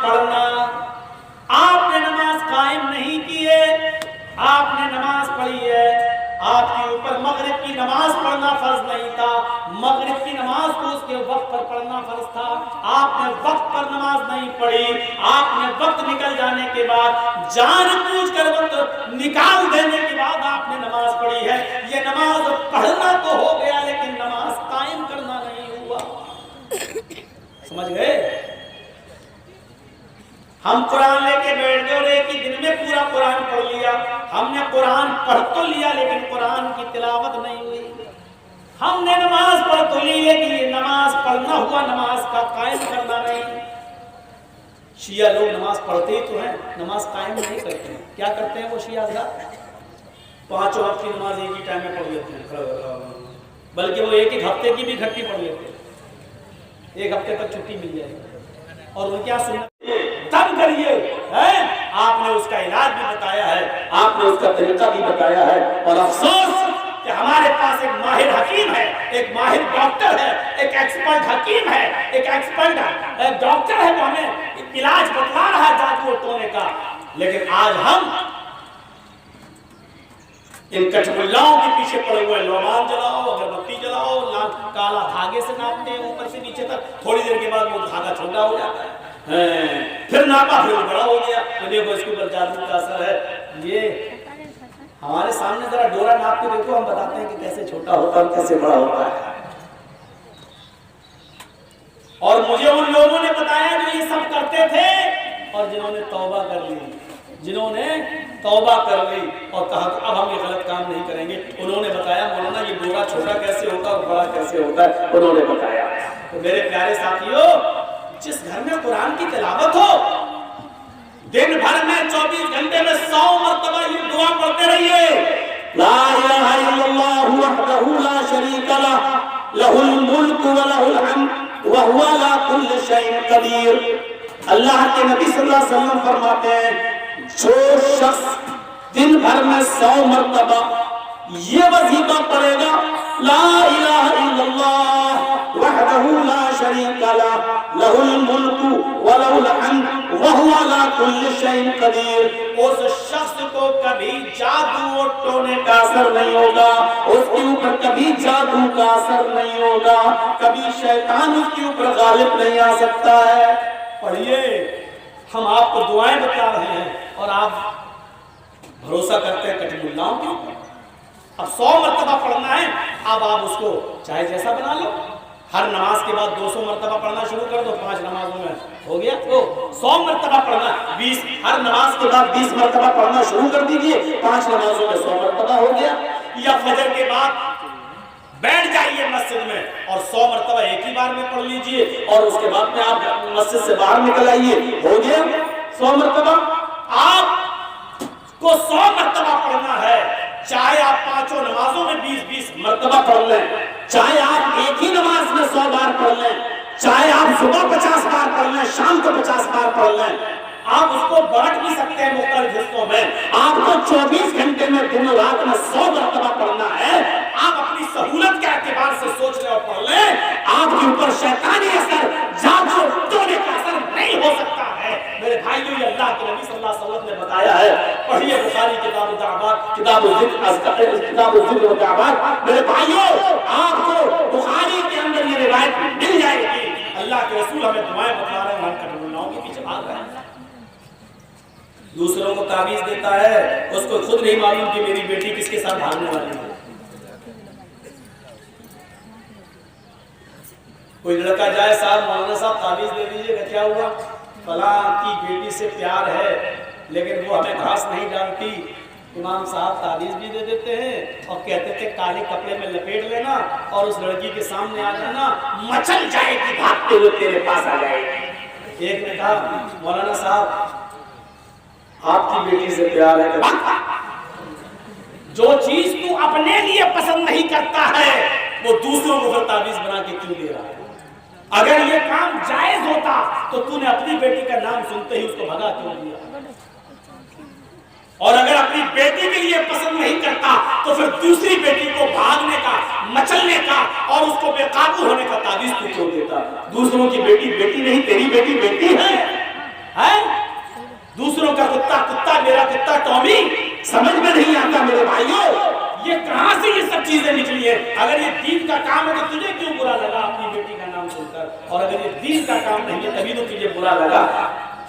پڑھنا. آپ نے نماز قائم نہیں کی ہے, آپ نے نماز پڑھی ہے, آپ کے اوپر مغرب کی نماز پڑھنا فرض نہیں تھا, مغرب کی نماز کو اس کے وقت پر پڑھنا فرض تھا, آپ نے وقت پر نماز نہیں پڑھی, آپ نے وقت نکل جانے کے بعد جان بوجھ کر وقت نکال دینے کے بعد آپ نے نماز پڑھی ہے. یہ نماز پڑھنا تو ہو گیا لیکن نماز قائم کرنا نہیں ہوا. سمجھ گئے؟ ہم قرآن لے کے بیٹھ گئے اور ایک ہی دن میں پورا قرآن پڑھ لیا. ہم نے قرآن پڑھ تو لیا لیکن قرآن کی تلاوت نہیں ہوئی. ہم نے نماز پڑھ تو لی لیکن یہ نماز پڑھنا ہوا, نماز کا قائم کرنا نہیں. شیعہ لوگ نماز پڑھتے ہی تو ہیں, نماز قائم نہیں کرتے ہیں. کیا کرتے ہیں وہ شیعہ حضرات؟ 5 وقت کی نماز ایک ہی ٹائم میں پڑھ لیتے ہیں, بلکہ وہ ایک ہفتے کی بھی اکٹھی پڑھ لیتے ہیں, 1 ہفتے تک چھٹی مل جائے گی. اور وہ کیا سنت تم کریے, آپ نے اس کا علاج بھی بتایا ہے, آپ نے اس کا طریقہ بھی بتایا ہے. اور افسوس کہ ہمارے پاس ایک ماہر حکیم ہے, ایک ماہر ڈاکٹر ہے, ایک ایکسپرٹ حکیم ہے, ایک ایکسپرٹ ڈاکٹر ہے, وہ ہمیں علاج بتلا رہا ہے جادو ٹونے کا. لیکن آج ہم ان کچھ ملاؤں کے پیچھے پڑے ہوئے, لومان جلاؤ, اگربتی جلاؤ, کالا دھاگے سے ناپتے ہیں اوپر سے نیچے تک, تھوڑی دیر کے بعد وہ دھاگا چھوٹا ہو جاتا ہے, پھر ناپا پھر بڑا ہو گیا, تو دیکھو اس کے اوپر جادو کا اثر ہے. یہ ہمارے سامنے ذرا ڈورا ناپ کے دیکھو, ہم بتاتے ہیں کہ کیسے چھوٹا ہوتا ہے اور کیسے بڑا ہوتا ہے. اور مجھے ان لوگوں نے بتایا جو یہ سب کرتے تھے اور جنہوں نے توبہ کر لی, جنہوں نے توبہ کر لی اور کہا کہ اب ہم یہ غلط کام نہیں کریں گے, انہوں نے بتایا مولانا یہ ڈورا چھوٹا کیسے ہوتا ہے اور بڑا کیسے ہوتا ہے, انہوں نے بتایا. تو میرے پیارے ساتھیوں, جس گھر میں قرآن کی تلاوت ہو, دن بھر میں 24 گھنٹے میں 100 مرتبہ یہ دعا پڑھتے رہیے, لا الہ الا اللہ وحدہ لا شریک لہ لہ الملک ولہ الحمد وہو علی کل شیء قدیر. اللہ کے نبی صلی اللہ علیہ وسلم فرماتے ہیں جو شخص دن بھر میں 100 مرتبہ یہ وظیفہ پڑھے گا, لا الہ الا اللہ وحدہ لا شریک لہ لہ الملک ولہ الحمد وہو علی کل شیء قدیر, اس شخص کو کبھی جادو اور ٹونے کا اثر نہیں ہوگا, اس کے اوپر کبھی جادو کا اثر نہیں ہوگا, کبھی شیطان اس کے اوپر غالب نہیں آ سکتا ہے. پڑھیے, ہم آپ کو دعائیں بتا رہے ہیں اور آپ بھروسہ کرتے ہیں کٹی ملاؤں کے اوپر. اب 100 مرتبہ پڑھنا ہے, اب آپ اس کو چاہے جیسا بنا لو, ہر نماز کے بعد 200 مرتبہ پڑھنا شروع کر دو, 5 نمازوں میں ہو گیا. تو 100 مرتبہ پڑھنا, 20 ہر نماز کے بعد 20 مرتبہ پڑھنا شروع کر دیجئے, 5 نمازوں میں 100 مرتبہ ہو گیا. یا فجر کے بعد بیٹھ جائیے مسجد میں اور 100 مرتبہ ایک ہی بار میں پڑھ لیجئے, اور اس کے بعد میں آپ مسجد سے باہر نکل آئیے, ہو گیا 100 مرتبہ. آپ کو 100 مرتبہ پڑھنا ہے, چاہے آپ 5 نمازوں میں 20-20 مرتبہ پڑھ لیں, چاہے آپ ایک ہی نماز میں 100 بار پڑھ لیں, چاہے آپ صبح 50 بار پڑھ لیں, شام کو 50 بار پڑھ لیں. آپ اس کو بانٹ بھی سکتے ہیں مختلف حصوں میں. آپ کو 24 گھنٹے میں دن رات میں 100 مرتبہ پڑھنا ہے. آپ اپنی سہولت کے اعتبار سے سوچ لیں اور پڑھ لیں. آپ کے اوپر شیطانی اثر, جادو ٹونے کا اثر نہیں ہو سکتا ہے. میرے بھائیوں, یہ اللہ کے نبی صلی اللہ علیہ وسلم نے بتایا ہے. پڑھیے بخاری کتاب الدعوات, کتاب الذکر والدعوات. میرے بھائیوں, آپ کو بخاری کے اندر یہ روایت مل جائے گی. اللہ کے رسول ہمیں دعائیں بتا رہے ہیں, ہم کٹر ملاؤں کے پیچھے بھاگ رہے ہیں. دوسروں کو تعویذ دیتا ہے, اس کو خود نہیں معلوم کہ میری بیٹی کس کے ساتھ بھاگنے والی ہے. کوئی لڑکا جائے, صاحب مولانا صاحب تعویذ دے دیجیے گا, کیا ہوا, فلاں کی بیٹی سے پیار ہے لیکن وہ ہمیں گھاس نہیں ڈالتی. امام صاحب تعویذ بھی دے دیتے ہیں اور کہتے تھے کالے کپڑے میں لپیٹ لینا اور اس لڑکی کے سامنے آ جانا, مچل جائے گی, بھاگتے ہوئے تیرے پاس آ جائے گی. ایک نے کہا مولانا صاحب آپ کی بیٹی سے پیار ہے, جو چیز تو اپنے لیے پسند نہیں کرتا ہے وہ دوسروں کو تعویذ بنا کے کیوں دے رہا ہے. اگر یہ کام جائز ہوتا تو تو نے اپنی بیٹی کا نام سنتے ہی اس کو بھگا کیوں دیا, اور اگر اپنی بیٹی کے لیے پسند نہیں کرتا تو پھر دوسری بیٹی کو بھاگنے کا, مچلنے کا اور اس کو بے قابو ہونے کا تعویذ تو کیوں دیتا. دوسروں کی بیٹی بیٹی نہیں, تیری بیٹی بیٹی ہے. چیزیں نکلی ہیں. اگر یہ دین کا کام ہے تو تجھے کیوں برا لگا اپنی بیٹی کا نام سن کر؟ اور اگر یہ دین کا کام نہیں ہے تبھی تو تجھے برا لگا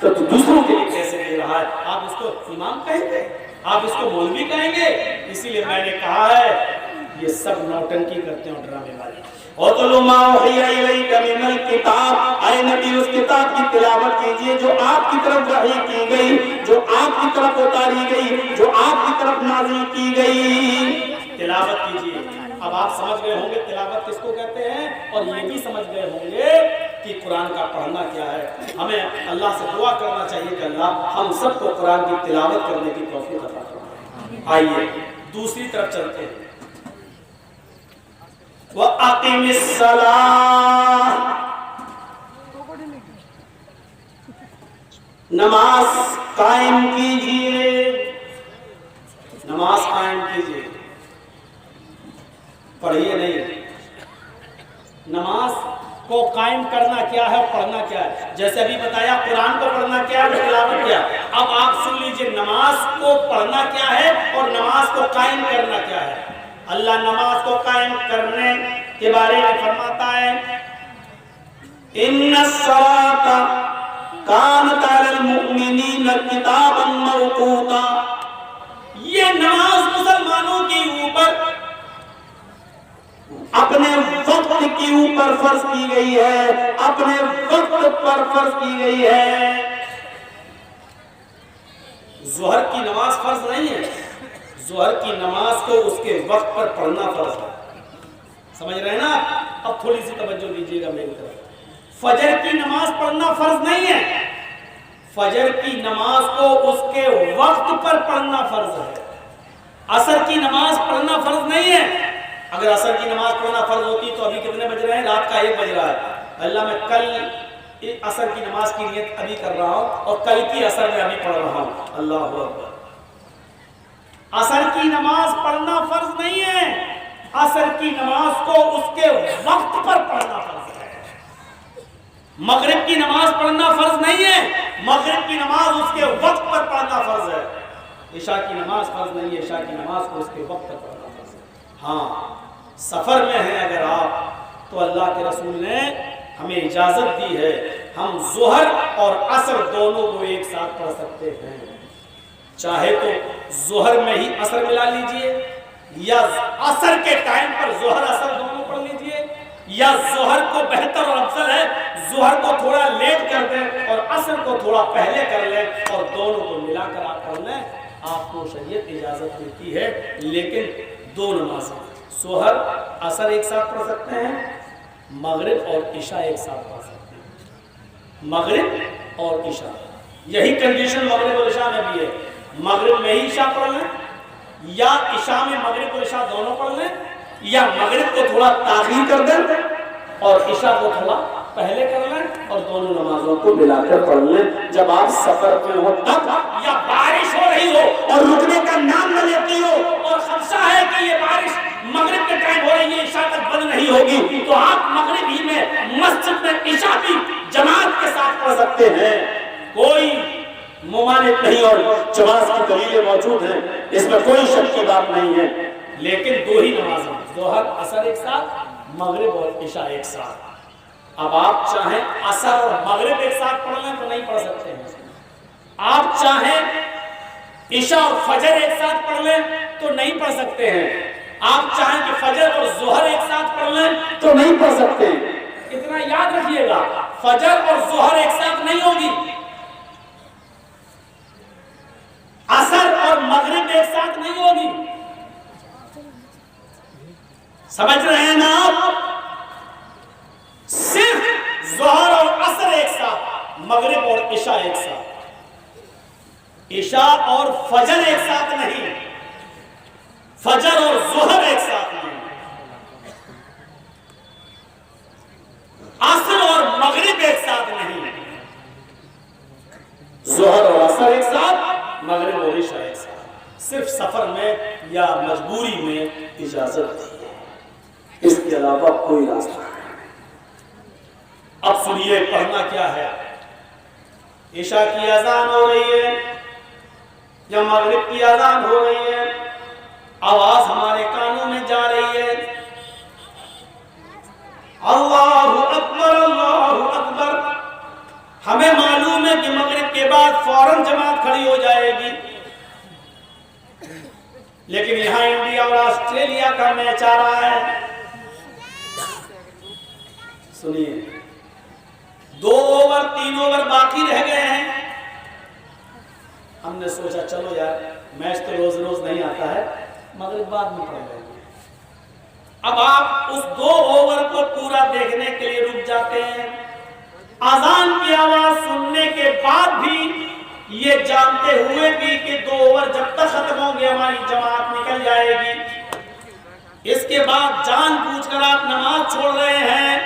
تو دوسروں کے لیے کیسے دے رہا ہے؟ آپ اس کو امام کہیں گے؟ آپ اس کو مولوی کہیں گے؟ اسی لیے میں نے کہا ہے یہ سب نوٹنکی کرتے ہیں اور ڈرامے والے. وَاتْلُ مَا أُوحِيَ إِلَيْكَ مِنَ الْكِتَابِ، اے نبی اس کتاب کی تلاوت کیجئے جو آپ کی طرف وحی کی گئی، جو آپ کی طرف اتاری گئی، جو آپ کی طرف نازل کی گئی. تلاوت کیجئے. اب آپ سمجھ گئے ہوں گے تلاوت کس کو کہتے ہیں، اور یہ بھی سمجھ گئے ہوں گے کہ قرآن کا پڑھنا کیا ہے. ہمیں اللہ سے دعا کرنا چاہیے کہ اللہ ہم سب کو قرآن کی تلاوت کرنے کی توفیق عطا فرمائے. آئیے دوسری طرف چلتے ہیں. وَأَقِمِ الصَّلَاةَ، نماز قائم کیجئے، نماز قائم کیجئے. پڑھیے نہیں. نماز کو قائم کرنا کیا ہے اور پڑھنا کیا ہے. جیسے ابھی بتایا قرآن کو پڑھنا کیا ہے، تلاوت کیا ہے. اب آپ سن لیجئے نماز کو پڑھنا کیا ہے اور نماز کو قائم کرنا کیا ہے. اللہ نماز کو قائم کرنے کے بارے میں فرماتا ہے اِنَّ الصَّلَاةَ كَانَتْ عَلَى الْمُؤْمِنِينَ كِتَابًا مَّوْقُوتًا. یہ نماز مسلمانوں کے اوپر اپنے وقت کے اوپر فرض کی گئی ہے، اپنے وقت پر فرض کی گئی ہے. ظہر کی نماز فرض نہیں ہے. ظہر کی نماز کو اس کے وقت پر پڑھنا فرض ہے. سمجھ رہے ہیں نا؟ اب تھوڑی سی توجہ دیجیے گا میری طرف. فجر کی نماز پڑھنا فرض نہیں ہے. فجر کی نماز کو اس کے وقت پر پڑھنا فرض ہے. عصر کی نماز پڑھنا فرض نہیں ہے. اگر عصر کی نماز پڑھنا فرض ہوتی تو ابھی کتنے بج رہے ہیں؟ رات کا 1 بج رہا ہے. اللہ میں کل عصر کی نماز کی نیت ابھی کر رہا ہوں اور کل کی عصر میں ابھی پڑھ رہا ہوں. اللہ اکبر. عصر کی نماز پڑھنا فرض نہیں ہے. عصر کی نماز کو اس کے وقت پر پڑھنا فرض ہے. مغرب کی نماز پڑھنا فرض نہیں ہے. مغرب کی نماز اس کے وقت پر پڑھنا فرض ہے. عشاء کی نماز فرض نہیں ہے. عشاء کی نماز کو اس کے وقت پر پڑھنا فرض ہے. ہاں سفر میں ہیں اگر آپ تو اللہ کے رسول نے ہمیں اجازت دی ہے ہم ظہر اور عصر دونوں کو ایک ساتھ پڑھ سکتے ہیں. چاہے تو ظہر میں ہی عصر ملا لیجئے یا عصر کے ٹائم پر ظہر عصر دونوں پڑھ لیجئے، یا ظہر کو بہتر اور افضل ہے ظہر کو تھوڑا لیٹ کر دیں اور عصر کو تھوڑا پہلے کر لیں اور دونوں کو ملا کر آپ پڑھ لیں. آپ کو شریعت اجازت دیتی ہے. لیکن دو نمازیں ظہر عصر ایک ساتھ پڑھ سکتے ہیں، مغرب اور عشاء ایک ساتھ پڑھ سکتے ہیں. مغرب اور عشاء یہی کنڈیشن مغرب اور عشاء میں بھی ہے. مغرب میں ہی عشاء پڑھ لیں یا عشاء میں مغرب اور عشاء دونوں پڑھ لیں، یا مغرب کو تھوڑا تاخیر کر دیں اور عشاء کو تھوڑا پہلے کر لیں اور دونوں نمازوں کو ملا کر پڑھ لیں. جب آپ سفر میں ہو تب، یا بارش ہو رہی ہو اور رکنے کا نام نہ لیتی ہو اور خدشہ ہے کہ یہ بارش مغرب کے ٹائم ہو رہی ہے عشاء تک بند نہیں ہوگی، تو آپ مغرب ہی میں مسجد میں عشاء بھی جماعت کے ساتھ پڑھ سکتے ہیں. کوئی ممانعت نہیں اور جواز کی دلیلیں موجود ہیں، اس میں کوئی شک کی بات نہیں ہے. لیکن دو ہی نمازیں ظہر عصر ایک ساتھ، مغرب اور عشاء ایک ساتھ. اب آپ چاہیں عصر اور مغرب ایک ساتھ پڑھ لیں تو نہیں پڑھ سکتے ہیں. آپ چاہیں عشاء اور فجر ایک ساتھ پڑھ لیں تو نہیں پڑھ سکتے ہیں. آپ چاہیں کہ فجر اور ظہر ایک ساتھ پڑھ لیں تو نہیں پڑھ سکتے. اتنا یاد رکھیے گا، فجر اور ظہر ایک ساتھ نہیں ہوگی، عصر اور مغرب ایک ساتھ نہیں ہوگی. سمجھ رہے ہیں نا آپ؟ صرف ظہر اور عصر ایک ساتھ، مغرب اور عشاء ایک ساتھ. عشاء اور فجر ایک ساتھ نہیں، فجر اور ظہر ایک ساتھ نہیں، عصر اور مغرب ایک ساتھ نہیں، ظہر اور عصر ایک ساتھ، مغرب اور عشاء ایک ساتھ. صرف سفر میں یا مجبوری میں اجازت دی ہے، اس کے علاوہ کوئی راستہ نہیں. اب سنیے پڑھنا کیا ہے. عشاء کی اذان ہو رہی ہے یا مغرب کی اذان ہو رہی ہے، آواز ہمارے کانوں میں جا رہی ہمیں معلوم ہے کہ مغرب کے بعد فوراً جماعت کھڑی ہو جائے گی، لیکن یہاں انڈیا اور آسٹریلیا کا میچ آ رہا ہے۔ سنیے، 2 اوور 3 اوور باقی رہ گئے ہیں، ہم نے سوچا چلو یار میچ تو روز روز نہیں آتا ہے، مغرب بعد میں پڑ جائے گی۔ اب آپ اس 2 اوور کو پورا دیکھنے کے لیے رک جاتے ہیں، اذان کی آواز سننے کے بعد بھی یہ جانتے ہوئے بھی کہ 2 اوور جب تک ختم ہوں گے ہماری جماعت نکل جائے گی، اس کے بعد جان بوجھ کر آپ نماز چھوڑ رہے ہیں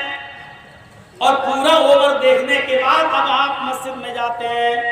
اور پورا اوور دیکھنے کے بعد اب آپ مسجد میں جاتے ہیں۔